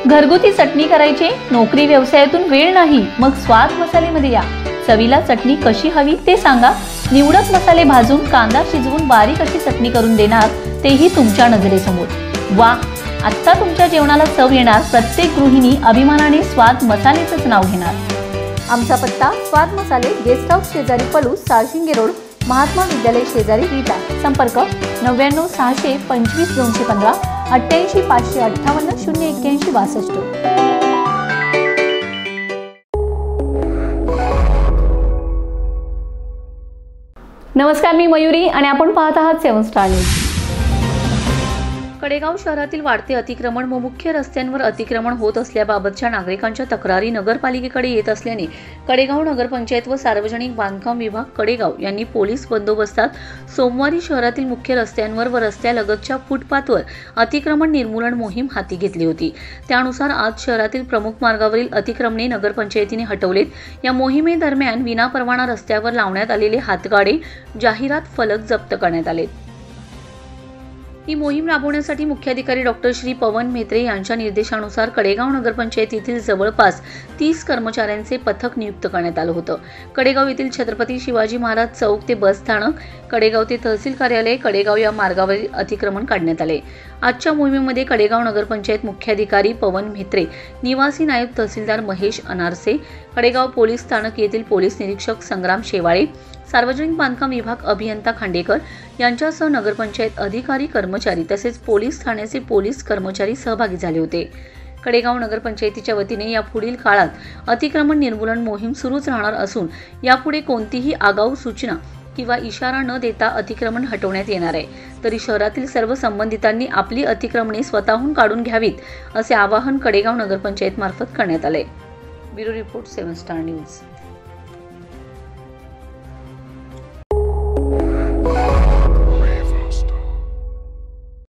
घरगुती चटणी करायची, नोकरी व्यवसायातून वेळ नाही, मग स्वाद मसालेमध्ये या। चवीला चटणी कशी हवी ते सांगा। निवडक मसाले भाजून कांदा शिजवून बारीक अशी चटणी करून देणार, तेही तुमच्या नजरेसमोर। वा, आता तुमच्या जेवणाला चव येणार। प्रत्येक गृहिणी अभिमानाने स्वाद मसालेचंच नाव घेणार। आमचा पत्ता स्वाद मसाले, गेस्ट हाऊस शेजारी पलूस, साळशिंगे रोड, महात्मा विद्यालय शेजारी विटा। संपर्क 99 625 215 88 558 081 62। नमस्कार, मी मयुरी आणि आपण पाहत आहात 7 स्टार न्यूज। कडेगाव शहरातील वाढते अतिक्रमण व मुख्य रस्त्यांवर अतिक्रमण होत असल्याबाबतच्या नागरिकांच्या तक्रारी नगरपालिकेकडे येत असल्याने कडेगाव नगरपंचायत व सार्वजनिक बांधकाम विभाग कडेगाव यांनी पोलीस बंदोबस्तात सोमवारी शहरातील मुख्य रस्त्यांवर व रस्त्यालगतच्या फुटपाथवर अतिक्रमण निर्मूलन मोहीम हाती घेतली होती। त्यानुसार आज शहरातील प्रमुख मार्गावरील अतिक्रमणे नगरपंचायतीने हटवलेत। या मोहिमेदरम्यान विनापरवाना रस्त्यावर लावण्यात आलेले हातगाडे, जाहिरात फलक जप्त करण्यात आले। ही मोहीम राबवण्यासाठी मुख्याधिकारी डॉक्टर श्री पवन म्हेत्रे यांच्या निर्देशानुसार कडेगाव नगरपंचायतीतील जवळपास 30 कर्मचाऱ्यांचे पथक नियुक्त करण्यात आलं होतं। कडेगाव येथील छत्रपती शिवाजी महाराज चौक ते बस स्थानक, कडेगाव ते तहसील कार्यालय कडेगाव या मार्गावरील अतिक्रमण काढण्यात आले। आजच्या मोहिमेमध्ये कडेगाव नगरपंचायत मुख्याधिकारी पवन म्हेत्रे, निवासी नायब तहसीलदार महेश अनारसे, कडेगाव पोलीस स्थानक येथील पोलीस निरीक्षक संग्राम शेवाळे, सार्वजनिक बांधकाम विभाग अभियंता खांडेकर यांच्यासह नगरपंचायत अधिकारी, कर्मचारी तसेच पोलीस ठाण्याचे पोलीस कर्मचारी सहभागी झाले होते। कडेगाव नगरपंचायतीच्या वतीने यापुढील काळात अतिक्रमण निर्मूलन मोहीम सुरूच राहणार असून यापुढे कोणतीही आगाऊ सूचना किंवा इशारा न देता अतिक्रमण हटवण्यात येणार आहे। तरी शहरातील सर्व संबंधितांनी आपली अतिक्रमणे स्वतःहून काढून घ्यावीत, असे आवाहन कडेगाव नगरपंचायत मार्फत करण्यात आले। Bureau report 7 star news.